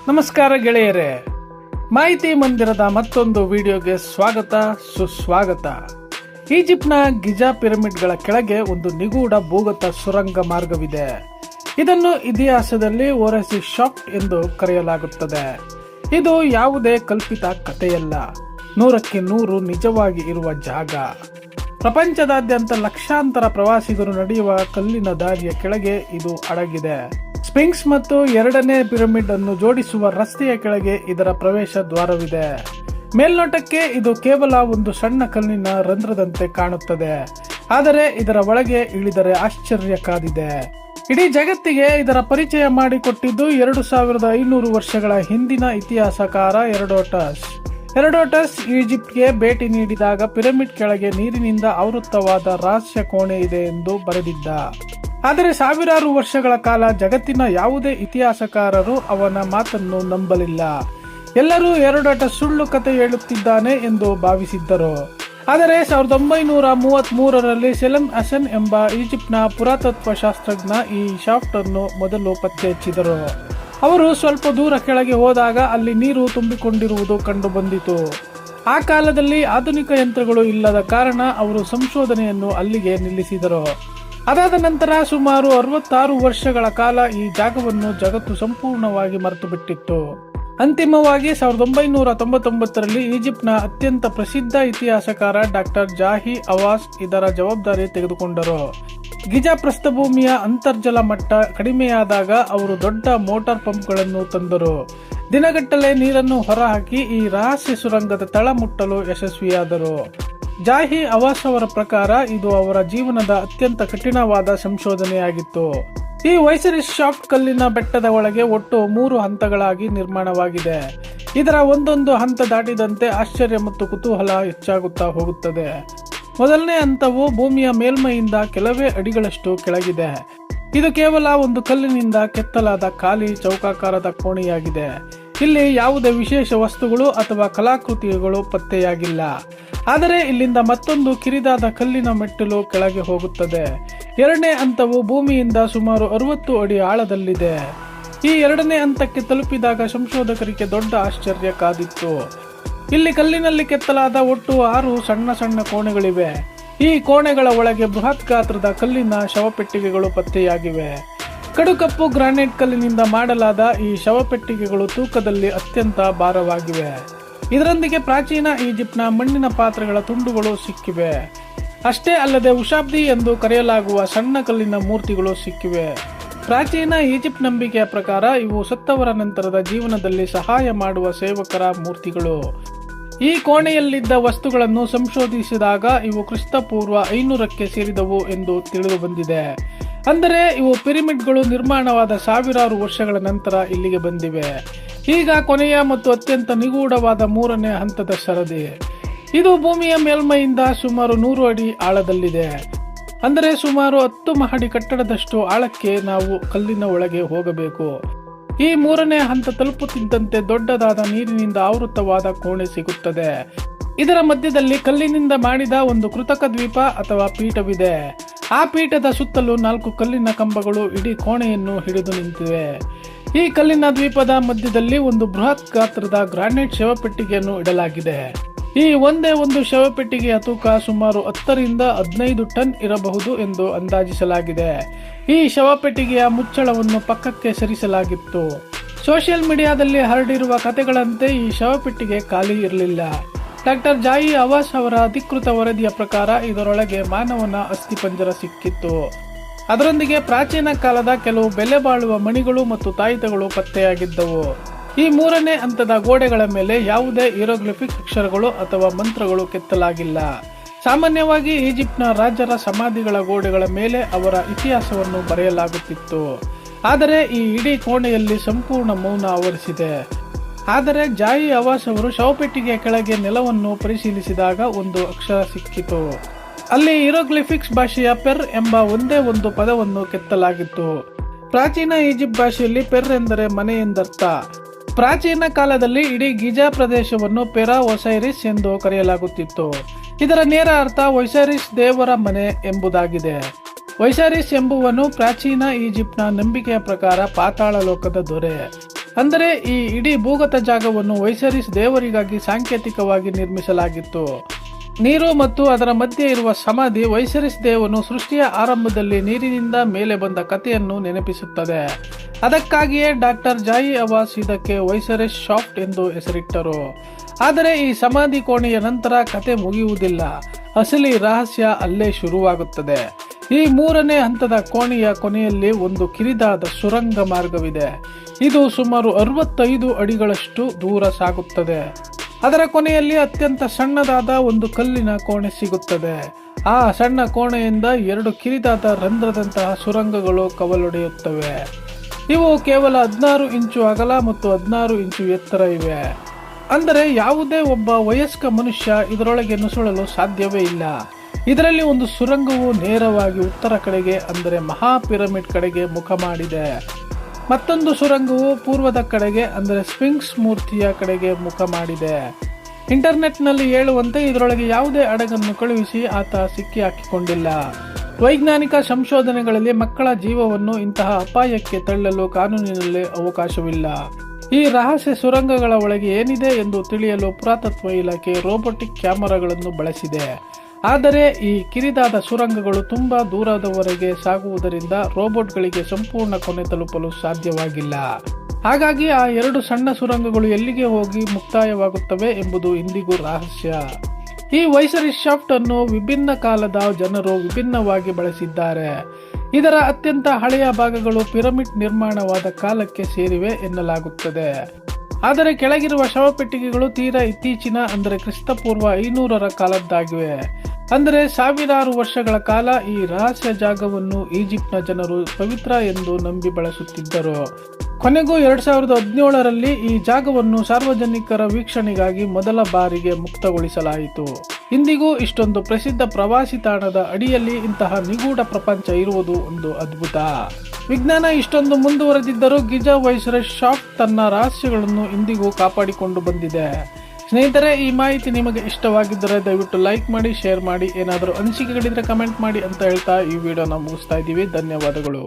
ನಮಸ್ಕಾರ ಗೆಳೆಯರೇ, ಮಾಹಿತಿ ಮಂದಿರದ ಮತ್ತೊಂದು ವಿಡಿಯೋಗೆ ಸ್ವಾಗತ ಸುಸ್ವಾಗತ. ಈಜಿಪ್ಟ್ನ ಗಿಜಾ ಪಿರಮಿಡ್ಗಳ ಕೆಳಗೆ ಒಂದು ನಿಗೂಢ ಭೂಗತ ಸುರಂಗ ಮಾರ್ಗವಿದೆ. ಇದನ್ನು ಇತಿಹಾಸದಲ್ಲಿ ಓರೆಸಿಸ್ ಶಾಫ್ಟ್ ಎಂದು ಕರೆಯಲಾಗುತ್ತದೆ. ಇದು ಯಾವುದೇ ಕಲ್ಪಿತ ಕಥೆಯಲ್ಲ, 100ಕ್ಕೆ 100 ನಿಜವಾಗಿ ಇರುವ ಜಾಗ. ಪ್ರಪಂಚದಾದ್ಯಂತ ಲಕ್ಷಾಂತರ ಪ್ರವಾಸಿಗರು ನಡೆಯುವ ಕಲ್ಲಿನ ದಾರಿಯ ಕೆಳಗೆ ಇದು ಅಡಗಿದೆ. ಸ್ಫಿಂಕ್ಸ್ ಮತ್ತು ಎರಡನೇ ಪಿರಮಿಡ್ ಅನ್ನು ಜೋಡಿಸುವ ರಸ್ತೆಯ ಕೆಳಗೆ ಇದರ ಪ್ರವೇಶ ದ್ವಾರವಿದೆ. ಮೇಲ್ನೋಟಕ್ಕೆ ಇದು ಕೇವಲ ಒಂದು ಸಣ್ಣ ಕಲ್ಲಿನ ರಂಧ್ರದಂತೆ ಕಾಣುತ್ತದೆ, ಆದರೆ ಇದರ ಒಳಗೆ ಇಳಿದರೆ ಆಶ್ಚರ್ಯ ಕಾದಿದೆ. ಇಡೀ ಜಗತ್ತಿಗೆ ಇದರ ಪರಿಚಯ ಮಾಡಿಕೊಟ್ಟಿದ್ದು 2500 ವರ್ಷಗಳ ಹಿಂದಿನ ಇತಿಹಾಸಕಾರ ಹೆರೋಡೋಟಸ್ ಈಜಿಪ್ಟ್ಗೆ ಭೇಟಿ ನೀಡಿದಾಗ ಪಿರಮಿಡ್ ಕೆಳಗೆ ನೀರಿನಿಂದ ಆವೃತವಾದ ರಹಸ್ಯ ಕೋಣೆ ಇದೆ ಎಂದು ಬರೆದಿದ್ದ. ಆದರೆ ಸಾವಿರಾರು ವರ್ಷಗಳ ಕಾಲ ಜಗತ್ತಿನ ಯಾವುದೇ ಇತಿಹಾಸಕಾರರು ಅವನ ಮಾತನ್ನು ನಂಬಲಿಲ್ಲ. ಎಲ್ಲರೂ ಹೆರೋಡೋಟಸ್ ಸುಳ್ಳು ಕತೆ ಹೇಳುತ್ತಿದ್ದಾನೆ ಎಂದು ಭಾವಿಸಿದ್ದರು. ಆದರೆ 1933ರಲ್ಲಿ ಸೆಲೆಮ್ ಹಸನ್ ಎಂಬ ಈಜಿಪ್ಟ್ನ ಪುರಾತತ್ವ ಶಾಸ್ತ್ರಜ್ಞ ಈ ಶಾಫ್ಟ್ ಅನ್ನು ಮೊದಲು ಪತ್ತೆ ಹಚ್ಚಿದರು. ಅವರು ಸ್ವಲ್ಪ ದೂರ ಕೆಳಗೆ ಹೋದಾಗ ಅಲ್ಲಿ ನೀರು ತುಂಬಿಕೊಂಡಿರುವುದು ಕಂಡುಬಂದಿತು. ಆ ಕಾಲದಲ್ಲಿ ಆಧುನಿಕ ಯಂತ್ರಗಳು ಇಲ್ಲದ ಕಾರಣ ಅವರು ಸಂಶೋಧನೆಯನ್ನು ಅಲ್ಲಿಗೆ ನಿಲ್ಲಿಸಿದರು. ಅದಾದ ನಂತರ ಸುಮಾರು 66 ವರ್ಷಗಳ ಕಾಲ ಈ ಜಾಗವನ್ನು ಜಗತ್ತು ಸಂಪೂರ್ಣವಾಗಿ ಮರೆತು ಬಿಟ್ಟಿತ್ತು. ಅಂತಿಮವಾಗಿ 1999ರಲ್ಲಿ ಈಜಿಪ್ಟ್ನ ಅತ್ಯಂತ ಪ್ರಸಿದ್ಧ ಇತಿಹಾಸಕಾರ ಡಾಕ್ಟರ್ ಜಾಹಿ ಅವಾಸ್ ಇದರ ಜವಾಬ್ದಾರಿ ತೆಗೆದುಕೊಂಡರು. ಗಿಜಾ ಪ್ರಸ್ಥಭೂಮಿಯ ಅಂತರ್ಜಲ ಮಟ್ಟ ಕಡಿಮೆಯಾದಾಗ ಅವರು ದೊಡ್ಡ ಮೋಟಾರ್ ಪಂಪ್ಗಳನ್ನು ತಂದರು. ದಿನಗಟ್ಟಲೆ ನೀರನ್ನು ಹೊರಹಾಕಿ ಈ ರಹಸ್ಯ ಸುರಂಗದ ತಳ ಮುಟ್ಟಲು ಯಶಸ್ವಿಯಾದರು. ಜಾಹಿ ಅವಾಸ್ ಅವರ ಪ್ರಕಾರ ಇದು ಅವರ ಜೀವನದ ಅತ್ಯಂತ ಕಠಿಣವಾದ ಸಂಶೋಧನೆಯಾಗಿತ್ತು. ಈ ಓಸಿರಿಸ್ ಶಾಫ್ಟ್ ಕಲ್ಲಿನ ಬೆಟ್ಟದ ಒಳಗೆ ಒಟ್ಟು 3 ಹಂತಗಳಾಗಿ ನಿರ್ಮಾಣವಾಗಿದೆ. ಇದರ ಒಂದೊಂದು ಹಂತ ದಾಟಿದಂತೆ ಆಶ್ಚರ್ಯ ಮತ್ತು ಕುತೂಹಲ ಹೆಚ್ಚಾಗುತ್ತಾ ಹೋಗುತ್ತದೆ. ಮೊದಲನೇ ಹಂತವು ಭೂಮಿಯ ಮೇಲ್ಮೈಯಿಂದ ಕೆಲವೇ ಅಡಿಗಳಷ್ಟು ಕೆಳಗಿದೆ. ಇದು ಕೇವಲ ಒಂದು ಕಲ್ಲಿನಿಂದ ಕೆತ್ತಲಾದ ಖಾಲಿ ಚೌಕಾಕಾರದ ಕೋಣೆಯಾಗಿದೆ. ಇಲ್ಲಿ ಯಾವುದೇ ವಿಶೇಷ ವಸ್ತುಗಳು ಅಥವಾ ಕಲಾಕೃತಿಗಳು ಪತ್ತೆಯಾಗಿಲ್ಲ. ಆದರೆ ಇಲ್ಲಿಂದ ಮತ್ತೊಂದು ಕಿರಿದಾದ ಕಲ್ಲಿನ ಮೆಟ್ಟಿಲು ಕೆಳಗೆ ಹೋಗುತ್ತದೆ. ಎರಡನೇ ಹಂತವು ಭೂಮಿಯಿಂದ ಸುಮಾರು 60 ಅಡಿ ಆಳದಲ್ಲಿದೆ. ಈ ಎರಡನೇ ಹಂತಕ್ಕೆ ತಲುಪಿದಾಗ ಸಂಶೋಧಕರಿಗೆ ದೊಡ್ಡ ಆಶ್ಚರ್ಯ ಕಾದಿತ್ತು. ಇಲ್ಲಿ ಕಲ್ಲಿನಲ್ಲಿ ಕೆತ್ತಲಾದ ಒಟ್ಟು 6 ಸಣ್ಣ ಸಣ್ಣ ಕೋಣೆಗಳಿವೆ. ಈ ಕೋಣೆಗಳ ಒಳಗೆ ಬೃಹತ್ ಗಾತ್ರದ ಕಲ್ಲಿನ ಶವಪೆಟ್ಟಿಗೆಗಳು ಪತ್ತೆಯಾಗಿವೆ. ಕಡುಕಪ್ಪು ಗ್ರಾನೈಟ್ ಕಲ್ಲಿನಿಂದ ಮಾಡಲಾದ ಈ ಶವಪೆಟ್ಟಿಗೆಗಳು ತೂಕದಲ್ಲಿ ಅತ್ಯಂತ ಭಾರವಾಗಿವೆ. ಇದರೊಂದಿಗೆ ಪ್ರಾಚೀನ ಈಜಿಪ್ಟ್ನ ಮಣ್ಣಿನ ಪಾತ್ರೆಗಳ ತುಂಡುಗಳು ಸಿಕ್ಕಿವೆ. ಅಷ್ಟೇ ಅಲ್ಲದೆ ಉಶಾಬ್ದಿ ಎಂದು ಕರೆಯಲಾಗುವ ಸಣ್ಣ ಕಲ್ಲಿನ ಮೂರ್ತಿಗಳು ಸಿಕ್ಕಿವೆ. ಪ್ರಾಚೀನ ಈಜಿಪ್ಟ್ ನಂಬಿಕೆಯ ಪ್ರಕಾರ ಇವು ಸತ್ತವರ ನಂತರದ ಜೀವನದಲ್ಲಿ ಸಹಾಯ ಮಾಡುವ ಸೇವಕರ ಮೂರ್ತಿಗಳು. ಈ ಕೋಣೆಯಲ್ಲಿದ್ದ ವಸ್ತುಗಳನ್ನು ಸಂಶೋಧಿಸಿದಾಗ ಇವು ಕ್ರಿಸ್ತಪೂರ್ವ 500ಕ್ಕೆ ಸೇರಿದವು ಎಂದು ತಿಳಿದು ಬಂದಿದೆ. ಅಂದರೆ ಇವು ಪಿರಮಿಡ್ಗಳು ನಿರ್ಮಾಣವಾದ ಸಾವಿರಾರು ವರ್ಷಗಳ ನಂತರ ಇಲ್ಲಿಗೆ ಬಂದಿವೆ. ಈಗ ಕೊನೆಯ ಮತ್ತು ಅತ್ಯಂತ ನಿಗೂಢವಾದ 3ನೇ ಹಂತದ ಸರದಿ. ಇದು ಭೂಮಿಯ ಮೇಲ್ಮೈಯಿಂದ ಸುಮಾರು 100 ಅಡಿ ಆಳದಲ್ಲಿದೆ. ಅಂದರೆ ಸುಮಾರು 10 ಮಹಡಿ ಕಟ್ಟಡದಷ್ಟು ಆಳಕ್ಕೆ ನಾವು ಕಲ್ಲಿನ ಒಳಗೆ ಹೋಗಬೇಕು. ಈ 3ನೇ ಹಂತ ತಲುಪುತ್ತಿದ್ದಂತೆ ದೊಡ್ಡದಾದ ನೀರಿನಿಂದ ಆವೃತವಾದ ಕೋಣೆ ಸಿಗುತ್ತದೆ. ಇದರ ಮಧ್ಯದಲ್ಲಿ ಕಲ್ಲಿನಿಂದ ಮಾಡಿದ ಒಂದು ಕೃತಕ ದ್ವೀಪ ಅಥವಾ ಪೀಠವಿದೆ. ಆ ಪೀಠದ ಸುತ್ತಲೂ 4 ಕಲ್ಲಿನ ಕಂಬಗಳು ಇಡೀ ಕೋಣೆಯನ್ನು ಹಿಡಿದು ನಿಂತಿವೆ. ಈ ಕಲ್ಲಿನ ದ್ವೀಪದ ಮಧ್ಯದಲ್ಲಿ ಒಂದು ಬೃಹತ್ ಗಾತ್ರದ ಗ್ರಾನೈಟ್ ಶವಪೆಟ್ಟಿಗೆಯನ್ನು ಇಡಲಾಗಿದೆ. ಈ ಒಂದೇ ಒಂದು ಶವಪೆಟ್ಟಿಗೆಯ ತೂಕ ಸುಮಾರು 10 ರಿಂದ 15 ಟನ್ ಇರಬಹುದು ಎಂದು ಅಂದಾಜಿಸಲಾಗಿದೆ. ಈ ಶವಪೆಟ್ಟಿಗೆಯ ಮುಚ್ಚಳವನ್ನು ಪಕ್ಕಕ್ಕೆ ಸರಿಸಲಾಗಿತ್ತು. ಸೋಷಿಯಲ್ ಮೀಡಿಯಾದಲ್ಲಿ ಹರಡಿರುವ ಕಥೆಗಳಂತೆ ಈ ಶವಪೆಟ್ಟಿಗೆ ಖಾಲಿ ಇರಲಿಲ್ಲ. ಡಾಕ್ಟರ್ ಜಾಹಿ ಅವಾಸ್ ಅವರ ಅಧಿಕೃತ ವರದಿಯ ಪ್ರಕಾರ ಇದರೊಳಗೆ ಮಾನವನ ಅಸ್ಥಿಪಂಜರ ಸಿಕ್ಕಿತ್ತು. ಅದರೊಂದಿಗೆ ಪ್ರಾಚೀನ ಕಾಲದ ಕೆಲವು ಬೆಲೆ ಬಾಳುವ ಮಣಿಗಳು ಮತ್ತು ತಾಯಿತಗಳು ಪತ್ತೆಯಾಗಿದ್ದವು. ಈ 3ನೇ ಹಂತದ ಗೋಡೆಗಳ ಮೇಲೆ ಯಾವುದೇ ಹೀರೋಗ್ಲಿಫಿಕ್ ಅಕ್ಷರಗಳು ಅಥವಾ ಮಂತ್ರಗಳು ಕೆತ್ತಲಾಗಿಲ್ಲ. ಸಾಮಾನ್ಯವಾಗಿ ಈಜಿಪ್ಟ್ನ ರಾಜರ ಸಮಾಧಿಗಳ ಗೋಡೆಗಳ ಮೇಲೆ ಅವರ ಇತಿಹಾಸವನ್ನು ಬರೆಯಲಾಗುತ್ತಿತ್ತು. ಆದರೆ ಈ ಇಡೀ ಕೋಣೆಯಲ್ಲಿ ಸಂಪೂರ್ಣ ಮೌನ ಆವರಿಸಿದೆ. ಆದರೆ ಜಾಹಿ ಅವಾಸ್ ಅವರು ಶವಪೆಟ್ಟಿಗೆಯ ಕೆಳಗೆ ನೆಲವನ್ನು ಪರಿಶೀಲಿಸಿದಾಗ ಒಂದು ಅಕ್ಷರ ಸಿಕ್ಕಿತು. ಅಲ್ಲಿ ಹೀರೋಗ್ಲಿಫಿಕ್ಸ್ ಭಾಷೆಯ ಪೆರ್ ಎಂಬ ಒಂದೇ ಒಂದು ಪದವನ್ನು ಕೆತ್ತಲಾಗಿತ್ತು. ಪ್ರಾಚೀನ ಈಜಿಪ್ಟ್ ಭಾಷೆಯಲ್ಲಿ ಪೆರ್ ಎಂದರೆ ಮನೆ ಎಂದರ್ಥ. ಪ್ರಾಚೀನ ಕಾಲದಲ್ಲಿ ಇಡೀ ಗಿಜಾ ಪ್ರದೇಶವನ್ನು ಪೆರಾ ಒಸೈರಿಸ್ ಎಂದು ಕರೆಯಲಾಗುತ್ತಿತ್ತು. ಇದರ ನೇರ ಅರ್ಥ ಒಸೈರಿಸ್ ದೇವರ ಮನೆ ಎಂಬುದಾಗಿದೆ. ಒಸೈರಿಸ್ ಎಂಬುವನು ಪ್ರಾಚೀನ ಈಜಿಪ್ಟ್ನ ನಂಬಿಕೆಯ ಪ್ರಕಾರ ಪಾತಾಳ ಲೋಕದ ದೊರೆ. ಅಂದರೆ ಈ ಇಡೀ ಭೂಗತ ಜಾಗವನ್ನು ವೈಸರಿಸ್ ದೇವರಿಗಾಗಿ ಸಾಂಕೇತಿಕವಾಗಿ ನಿರ್ಮಿಸಲಾಗಿತ್ತು. ನೀರು ಮತ್ತು ಅದರ ಮಧ್ಯೆ ಇರುವ ಸಮಾಧಿ ವೈಸರಿಸ್ ದೇವನು ಸೃಷ್ಟಿಯ ಆರಂಭದಲ್ಲಿ ನೀರಿನಿಂದ ಮೇಲೆ ಬಂದ ಕಥೆಯನ್ನು ನೆನಪಿಸುತ್ತದೆ. ಅದಕ್ಕಾಗಿಯೇ ಡಾಕ್ಟರ್ ಜಾಯಿ ಅವಾಸ್ ಇದಕ್ಕೆ ವೈಸರಿಸ್ ಶಾಫ್ಟ್ ಎಂದು ಹೆಸರಿಟ್ಟರು. ಆದರೆ ಈ ಸಮಾಧಿ ಕೋಣೆಯ ನಂತರ ಕತೆ ಮುಗಿಯುವುದಿಲ್ಲ. ಅಸಲಿ ರಹಸ್ಯ ಅಲ್ಲೇ ಶುರುವಾಗುತ್ತದೆ. ಈ 3ನೇ ಹಂತದ ಕೋಣೆಯ ಕೊನೆಯಲ್ಲಿ ಒಂದು ಕಿರಿದಾದ ಸುರಂಗ ಮಾರ್ಗವಿದೆ. ಇದು ಸುಮಾರು 65 ಅಡಿಗಳಷ್ಟು ದೂರ ಸಾಗುತ್ತದೆ. ಅದರ ಕೊನೆಯಲ್ಲಿ ಅತ್ಯಂತ ಸಣ್ಣದಾದ ಒಂದು ಕಲ್ಲಿನ ಕೋಣೆ ಸಿಗುತ್ತದೆ. ಆ ಸಣ್ಣ ಕೋಣೆಯಿಂದ 2 ಕಿರಿದಾದ ರಂಧ್ರದಂತಹ ಸುರಂಗಗಳು ಕವಲೊಡೆಯುತ್ತವೆ. ಇವು ಕೇವಲ 16 ಇಂಚು ಅಗಲ ಮತ್ತು 16 ಇಂಚು ಎತ್ತರ ಇವೆ. ಅಂದರೆ ಯಾವುದೇ ಒಬ್ಬ ವಯಸ್ಕ ಮನುಷ್ಯ ಇದರೊಳಗೆ ನುಸುಳಲು ಸಾಧ್ಯವೇ ಇಲ್ಲ. ಇದರಲ್ಲಿ ಒಂದು ಸುರಂಗವು ನೇರವಾಗಿ ಉತ್ತರ ಕಡೆಗೆ ಅಂದರೆ ಮಹಾ ಪಿರಮಿಡ್ ಕಡೆಗೆ ಮುಖ ಮಾಡಿದೆ. ಮತ್ತೊಂದು ಸುರಂಗವು ಪೂರ್ವದ ಕಡೆಗೆ ಅಂದರೆ ಸ್ಫಿಂಕ್ಸ್ ಮೂರ್ತಿಯ ಕಡೆಗೆ ಮುಖ ಮಾಡಿದೆ. ಇಂಟರ್ನೆಟ್ನಲ್ಲಿ ಹೇಳುವಂತೆ ಇದರೊಳಗೆ ಯಾವುದೇ ಹಡಗನ್ನು ಕಳುಹಿಸಿ ಆತ ಸಿಕ್ಕಿ ಹಾಕಿಕೊಂಡಿಲ್ಲ. ವೈಜ್ಞಾನಿಕ ಸಂಶೋಧನೆಗಳಲ್ಲಿ ಮಕ್ಕಳ ಜೀವವನ್ನು ಇಂತಹ ಅಪಾಯಕ್ಕೆ ತಳ್ಳಲು ಕಾನೂನಿನಲ್ಲಿ ಅವಕಾಶವಿಲ್ಲ. ಈ ರಹಸ್ಯ ಸುರಂಗಗಳ ಒಳಗೆ ಏನಿದೆ ಎಂದು ತಿಳಿಯಲು ಪುರಾತತ್ವ ಇಲಾಖೆ ರೋಬೋಟಿಕ್ ಕ್ಯಾಮೆರಾಗಳನ್ನು ಬಳಸಿದೆ. ಆದರೆ ಈ ಕಿರಿದಾದ ಸುರಂಗಗಳು ತುಂಬಾ ದೂರದವರೆಗೆ ಸಾಗುವುದರಿಂದ ರೋಬೋಟ್ಗಳಿಗೆ ಸಂಪೂರ್ಣ ಕೊನೆ ತಲುಪಲು ಸಾಧ್ಯವಾಗಿಲ್ಲ. ಹಾಗಾಗಿ ಆ 2 ಸಣ್ಣ ಸುರಂಗಗಳು ಎಲ್ಲಿಗೆ ಹೋಗಿ ಮುಕ್ತಾಯವಾಗುತ್ತವೆ ಎಂಬುದು ಇಂದಿಗೂ ರಹಸ್ಯ. ಈ ವೈಸರಿಸ್ ಶಾಫ್ಟ್ ಅನ್ನು ವಿಭಿನ್ನ ಕಾಲದ ಜನರು ವಿಭಿನ್ನವಾಗಿ ಬಳಸಿದ್ದಾರೆ. ಇದರ ಅತ್ಯಂತ ಹಳೆಯ ಭಾಗಗಳು ಪಿರಮಿಡ್ ನಿರ್ಮಾಣವಾದ ಕಾಲಕ್ಕೆ ಸೇರಿವೆ ಎನ್ನಲಾಗುತ್ತದೆ. ಆದರೆ ಕೆಳಗಿರುವ ಶವಪೆಟ್ಟಿಗೆಗಳು ತೀರಾ ಇತ್ತೀಚಿನ ಅಂದರೆ ಕ್ರಿಸ್ತಪೂರ್ವ 500ರ ಕಾಲದ್ದಾಗಿವೆ. ಅಂದರೆ ಸಾವಿರಾರು ವರ್ಷಗಳ ಕಾಲ ಈ ರಹಸ್ಯ ಜಾಗವನ್ನು ಈಜಿಪ್ಟ್ನ ಜನರು ಪವಿತ್ರ ಎಂದು ನಂಬಿ ಬಳಸುತ್ತಿದ್ದರು. ಕೊನೆಗೂ 2017ರಲ್ಲಿ ಈ ಜಾಗವನ್ನು ಸಾರ್ವಜನಿಕರ ವೀಕ್ಷಣೆಗಾಗಿ ಮೊದಲ ಬಾರಿಗೆ ಮುಕ್ತಗೊಳಿಸಲಾಯಿತು. ಇಂದಿಗೂ ಇಷ್ಟೊಂದು ಪ್ರಸಿದ್ಧ ಪ್ರವಾಸಿ ತಾಣದ ಅಡಿಯಲ್ಲಿ ಇಂತಹ ನಿಗೂಢ ಪ್ರಪಂಚ ಇರುವುದು ಒಂದು ಅದ್ಭುತ. ವಿಜ್ಞಾನ ಇಷ್ಟೊಂದು ಮುಂದುವರೆದಿದ್ದರೂ ಗಿಜಾ ವೈಸರಿಸ್ ಶಾಫ್ಟ್ ತನ್ನ ರಹಸ್ಯಗಳನ್ನು ಇಂದಿಗೂ ಕಾಪಾಡಿಕೊಂಡು ಬಂದಿದೆ. ಸ್ನೇಹಿತರೆ, ಈ ಮಾಹಿತಿ ನಿಮಗೆ ಇಷ್ಟವಾಗಿದ್ದರೆ ದಯವಿಟ್ಟು ಲೈಕ್ ಮಾಡಿ, ಶೇರ್ ಮಾಡಿ. ಏನಾದರೂ ಅನಿಸಿಕೆಗಳಿದ್ರೆ ಕಮೆಂಟ್ ಮಾಡಿ ಅಂತ ಹೇಳ್ತಾ ಈ ವಿಡಿಯೋನ ಮುಗಿಸ್ತಾ ಇದ್ದೀವಿ. ಧನ್ಯವಾದಗಳು.